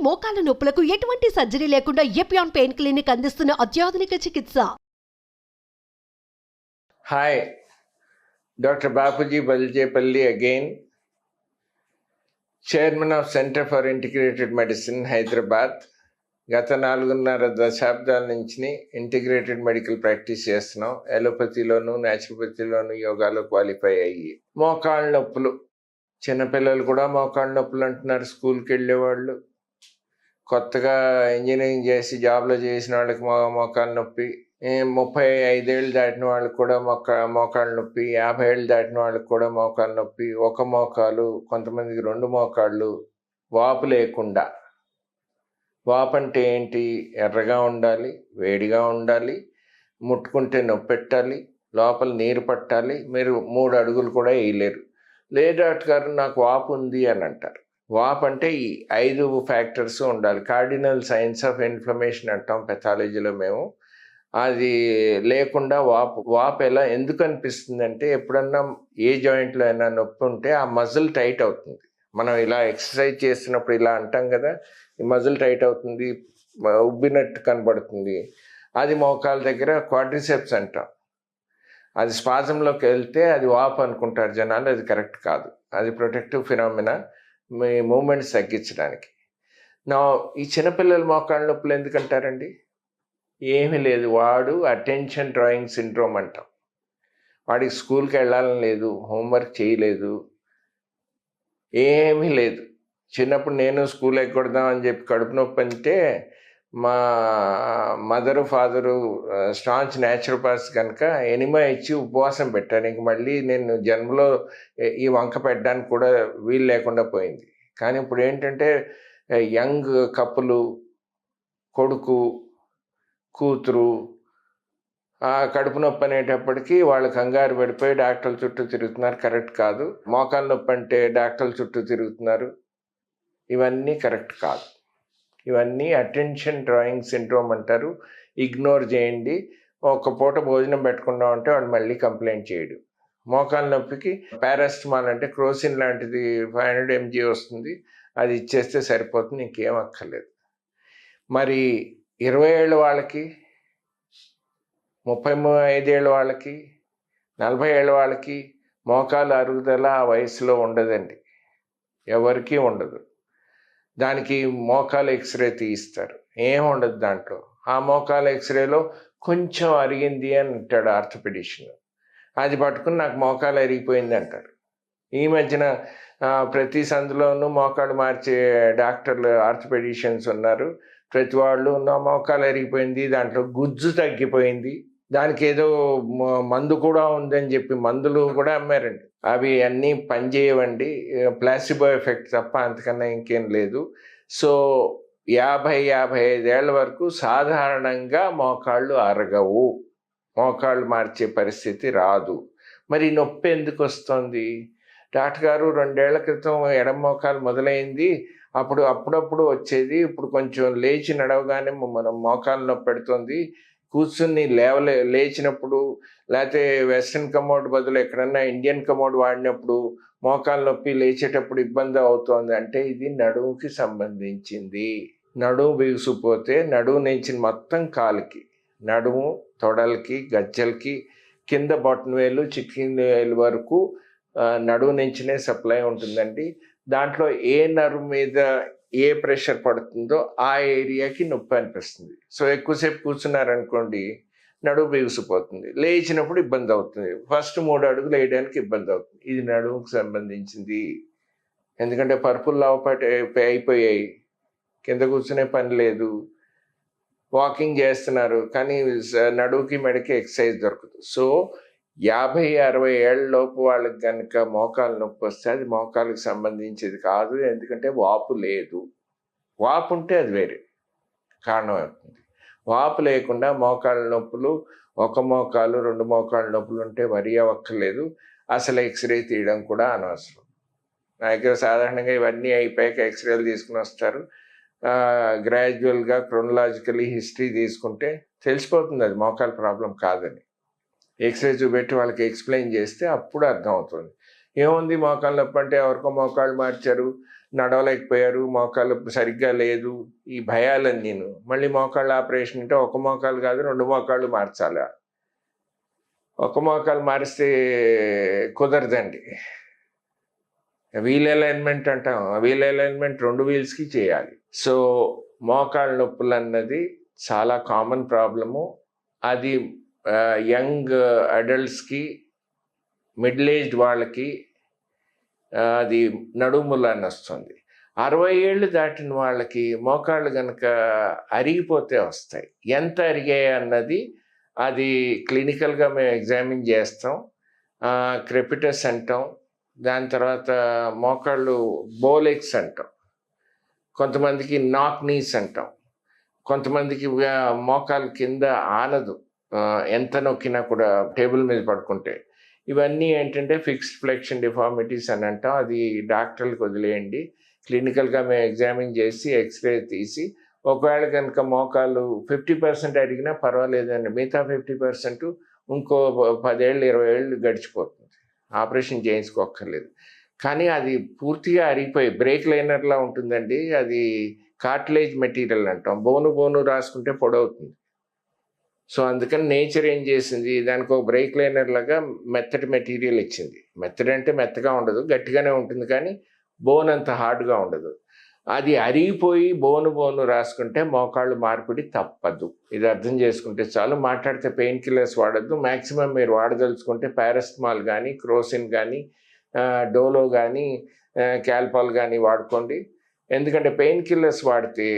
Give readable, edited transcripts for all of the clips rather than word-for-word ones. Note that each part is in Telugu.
మోకాల నొప్పులకు ఎటువంటి సర్జరీ లేకుండా ఎపియాన్ పెయిన్ క్లినిక్ అందిస్తున్న అత్యాధునిక చికిత్స. Hi, doctor Bapuji Baljepalli again, chairman of centre for integrated medicine, Hyderabad. గత 4.5 దశాబ్దాల నుంచి ఇంటిగ్రేటెడ్ మెడికల్ ప్రాక్టీస్ చేస్తున్నాం. ఎలోపతిలోను, న్యాచురోపతిలోను యోగాలో క్వాలిఫై అయ్యి. మోకాళ్ళ నొప్పులు, చిన్నపిల్లలు కూడా మోకాళ్ళ నొప్పులు అంటున్నారు. స్కూల్కి వెళ్ళేవాళ్ళు, కొత్తగా ఇంజనీరింగ్ చేసి జాబ్లో చేసిన వాళ్ళకి మోకాళ్ళ నొప్పి, 35 ఏళ్ళు దాటిన వాళ్ళకి కూడా మోకాళ్ళ నొప్పి, 50 ఏళ్ళు దాటిన వాళ్ళకి కూడా మోకాళ్ళ నొప్పి, ఒక మోకాలు, కొంతమందికి 2 మోకాళ్ళు, వాపు లేకుండా. వాపు అంటే ఏంటి? ఎర్రగా ఉండాలి, వేడిగా ఉండాలి, ముట్టుకుంటే నొప్పి పెట్టాలి, లోపల నీరు పట్టాలి, మీరు 3 అడుగులు కూడా వేయలేరు. లేదు డాక్టర్ గారు నాకు వాపు ఉంది అని అంటారు. వాపు అంటే ఈ 5 ఫ్యాక్టర్స్ ఉండాలి. కార్డినల్ సైన్స్ ఆఫ్ ఇన్ఫ్లమేషన్ అంటాం పెథాలజీలో మేము. అది లేకుండా వాపు ఎందుకు అనిపిస్తుంది అంటే, ఎప్పుడన్నా ఏ జాయింట్లో అయినా నొప్పి ఉంటే ఆ మజిల్ టైట్ అవుతుంది. మనం ఇలా ఎక్సర్సైజ్ చేస్తున్నప్పుడు ఇలా అంటాం కదా, ఈ మజిల్ టైట్ అవుతుంది, ఉబ్బినట్టు కనబడుతుంది. అది మోకాల దగ్గర క్వాడ్రిసెప్స్ అంటాం. అది స్పాజంలోకి వెళ్తే అది వాపు అనుకుంటారు జనాలు. అది కరెక్ట్ కాదు. అది ప్రొటెక్టివ్ ఫినామినా, మీ మూమెంట్స్ తగ్గించడానికి. ఈ చిన్నపిల్లల మోకాళ్ళ నొప్పులు ఎందుకంటారండి? ఏమీ లేదు, వాడు అటెన్షన్ డ్రాయింగ్ సిండ్రోమ్ అంటాం. వాడికి స్కూల్కి వెళ్ళాలని లేదు, హోంవర్క్ చేయలేదు, ఏమీ లేదు. చిన్నప్పుడు నేను స్కూల్ ఎగ్గొడదాం అని చెప్పి కడుపు నొప్పి అంటే మా మదరు ఫాదరు స్టాంచ్ న్యాచురోపాత్స్ కనుక ఎనిమా ఇచ్చి ఉపవాసం పెట్టాను. ఇంక మళ్ళీ నేను జన్మలో ఈ వంక పెట్టడానికి కూడా వీలు లేకుండా పోయింది. కానీ ఇప్పుడు ఏంటంటే యంగ్ కప్పులు, కొడుకు కూతురు కడుపు నొప్పి అనేటప్పటికీ వాళ్ళు కంగారు పడిపోయి డాక్టర్ల చుట్టూ తిరుగుతున్నారు. కరెక్ట్ కాదు. మోకాళ్ళ నొప్పి అంటే డాక్టర్ల చుట్టూ తిరుగుతున్నారు. ఇవన్నీ కరెక్ట్ కాదు. ఇవన్నీ అటెన్షన్ డ్రాయింగ్ సిండ్రోమ్ అంటారు. ఇగ్నోర్ చేయండి. ఒక పూట భోజనం పెట్టకుండా ఉంటే వాడు మళ్ళీ కంప్లైంట్ చేయడు. మోకాళ్ళ నొప్పికి పారాసిటమాల్ అంటే క్రోసిన్ లాంటిది 500 mg వస్తుంది, అది ఇచ్చేస్తే సరిపోతుంది, ఇంకేం అక్కర్లేదు. మరి 20 ఏళ్ళ వాళ్ళకి, 35 ఏళ్ళ వాళ్ళకి, 40 ఏళ్ళ వాళ్ళకి మోకాలు అరుగుదల ఆ వయసులో ఉండదండి, ఎవరికీ ఉండదు. దానికి మోకాలు ఎక్స్రే తీయిస్తారు, ఏం ఉండదు దాంట్లో. ఆ మోకాలు ఎక్స్రేలో కొంచెం అరిగింది అని అంటాడు ఆర్థోపెడిషన్. అది పట్టుకుని నాకు మోకాలు అరిగిపోయింది అంటారు. ఈ మధ్యన ప్రతి సందులోనూ మోకాలు మార్చే డాక్టర్లు, ఆర్థోపెడిషియన్స్ ఉన్నారు. ప్రతి వాళ్ళు నా మోకాలు అరిగిపోయింది, దాంట్లో గుజ్జు తగ్గిపోయింది, దానికి ఏదో మందు కూడా ఉందని చెప్పి మందులు కూడా అమ్మారండి. అవి అన్నీ పనిచేయవండి, ప్లాసిబో ఎఫెక్ట్ తప్ప అంతకన్నా ఇంకేం లేదు. సో 50-55 ఏళ్ళ వరకు సాధారణంగా మోకాళ్ళు అరగవు, మోకాళ్ళు మార్చే పరిస్థితి రాదు. మరి నొప్పి ఎందుకు వస్తుంది? డాక్టర్ గారు 2 ఏళ్ల క్రితం ఎడమ మోకాలు మొదలైంది, అప్పుడప్పుడు వచ్చేది, ఇప్పుడు కొంచెం లేచి నడవగానే మనం మోకాలు నొప్పి పెడుతుంది, కూర్చుని లేచినప్పుడు లేకపోతే వెస్ట్రన్ కమోడ్ బదులు ఎక్కడన్నా ఇండియన్ కమోడ్ వాడినప్పుడు మోకాలు నొప్పి, లేచేటప్పుడు ఇబ్బంది అవుతోంది అంటే ఇది నడుముకి సంబంధించింది. నడుము బిగుసిపోతే నడుము నుంచి మొత్తం కాలికి, నడుము, తొడలకి, గజ్జలకి, కింద బొటన వేలు, చిక్కిన వేలు వరకు నడుము నుంచినే సప్లై ఉంటుందండి. దాంట్లో ఏ నర్వ్ మీద ఏ ప్రెషర్ పడుతుందో ఆ ఏరియాకి నొప్పి అనిపిస్తుంది. సో ఎక్కువసేపు కూర్చున్నారనుకోండి, నడుము బిగుసిపోతుంది, లేచినప్పుడు ఇబ్బంది అవుతుంది, ఫస్ట్ 3 అడుగులు వేయడానికి ఇబ్బంది అవుతుంది. ఇది నడుముకు సంబంధించింది. ఎందుకంటే పరుపులు లావుపాటి అయిపోయాయి, కింద కూర్చునే పని లేదు, వాకింగ్ చేస్తున్నారు, కానీ నడువుకి మెడకి ఎక్సర్సైజ్ దొరకదు. సో 50-60 ఏళ్ళలోపు వాళ్ళకి కనుక మోకాలు నొప్పి వస్తే అది మోకాలకు సంబంధించేది కాదు. ఎందుకంటే వాపు లేదు. వాపు ఉంటే అది వేరే కారణం అవుతుంది. వాపు లేకుండా మోకాళ్ళ నొప్పులు, ఒక మోకాలు 2 మోకాళ్ళ నొప్పులు ఉంటే వరి అవ్వక్కర్లేదు. అసలు ఎక్స్రే తీయడం కూడా అనవసరం. నా దగ్గర సాధారణంగా ఇవన్నీ అయిపోయాక ఎక్స్రేలు తీసుకుని వస్తారు. గ్రాడ్యువల్గా క్రోనలాజికలీ హిస్టరీ తీసుకుంటే తెలిసిపోతుంది అది మోకాలు ప్రాబ్లం కాదని. ఎక్స్రే చూపెట్టి వాళ్ళకి ఎక్స్ప్లెయిన్ చేస్తే అప్పుడు అర్థమవుతుంది. ఏముంది మోకాలు నొప్పి అంటే ఎవరికో మోకాళ్ళు మార్చారు, నడవలేకపోయారు, మోకాలు సరిగ్గా లేదు, ఈ భయాలని నేను మళ్ళీ మోకాళ్ళ ఆపరేషన్ అంటే ఒక మోకాలు కాదు 2 మోకాళ్ళు మార్చాలా? ఒక మోకాలు మారిస్తే కుదరదండి. వీల్ అలైన్మెంట్ అంటాం, వీల్ అలైన్మెంట్ 2 వీల్స్కి చేయాలి. సో మోకాళ్ళ నొప్పులు అన్నది చాలా కామన్ ప్రాబ్లము. అది యంగ్ అడల్ట్స్కి, మిడిల్ ఏజ్డ్ వాళ్ళకి అది నడుములని వస్తుంది. 60 ఏళ్ళు దాటిన వాళ్ళకి మోకాళ్ళు కనుక అరిగిపోతే వస్తాయి. ఎంత అరిగాయి అన్నది అది క్లినికల్గా మేము ఎగ్జామిన్ చేస్తాం. క్రెపిటస్ అంటాం, దాని తర్వాత మోకాళ్ళు బోలెక్స్ అంటాం, కొంతమందికి నాక్ నీస్ అంటాం, కొంతమందికి మోకాలు కింద ఆనదు, ఎంత నొక్కినా కూడా టేబుల్ మీద పడుకుంటే. ఇవన్నీ ఏంటంటే ఫిక్స్డ్ ఫ్లెక్షన్ డిఫార్మిటీస్ అని అంటాం. అది డాక్టర్లకు వదిలేయండి. క్లినికల్గా మేము ఎగ్జామిన్ చేసి ఎక్స్రే తీసి ఒకవేళ కనుక మోకాలు 50% అడిగినా పర్వాలేదండి, మిగతా 50% ఇంకో 10 ఏళ్ళు 20 ఏళ్ళు గడిచిపోతుంది, ఆపరేషన్ చేయించుకోక్కర్లేదు. కానీ అది పూర్తిగా అరిగిపోయి బ్రేక్ లైనర్లా ఉంటుందండి. అది కార్టిలేజ్ మెటీరియల్ అంటాం, బోను రాసుకుంటే పొడవుతుంది. సో అందుకని నేచర్ ఏం చేసింది, దానికి ఒక బ్రేక్ లైనర్ లాగా మెత్తటి మెటీరియల్ ఇచ్చింది. మెత్తడి అంటే మెత్తగా ఉండదు, గట్టిగానే ఉంటుంది, కానీ బోన్ అంత హార్డ్గా ఉండదు. అది అరిగిపోయి బోను రాసుకుంటే మోకాళ్ళు మార్పిడి తప్పదు. ఇది అర్థం చేసుకుంటే చాలు. మాట్లాడితే పెయిన్ కిల్లర్స్ వాడద్దు. మ్యాక్సిమం మీరు వాడదలుచుకుంటే పారాసిటమాల్ కానీ, క్రోసిన్ కానీ, డోలో కానీ, క్యాల్పాల్ కానీ వాడుకోండి. ఎందుకంటే పెయిన్ కిల్లర్స్ వాడితే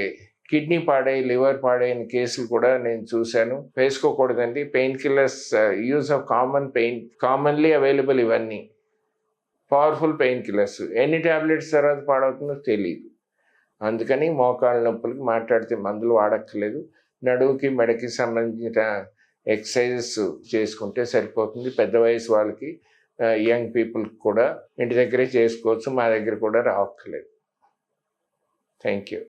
కిడ్నీ పాడై, లివర్ పాడైన కేసులు కూడా నేను చూశాను. వేసుకోకూడదండి. Painkillers use of commonly available, ఇవన్నీ పవర్ఫుల్ పెయిన్ కిల్లర్స్. ఎన్ని ట్యాబ్లెట్స్ తర్వాత పాడవుతుందో తెలియదు. అందుకని మోకాళ్ళ నొప్పులకి మాట్లాడితే మందులు వాడక్కర్లేదు. నడువుకి మెడకి సంబంధించిన ఎక్సర్సైజెస్ చేసుకుంటే సరిపోతుంది. పెద్ద వయసు వాళ్ళకి, యంగ్ పీపుల్కి కూడా ఇంటి దగ్గరే చేసుకోవచ్చు, మా దగ్గర కూడా రావక్కర్లేదు. Thank you.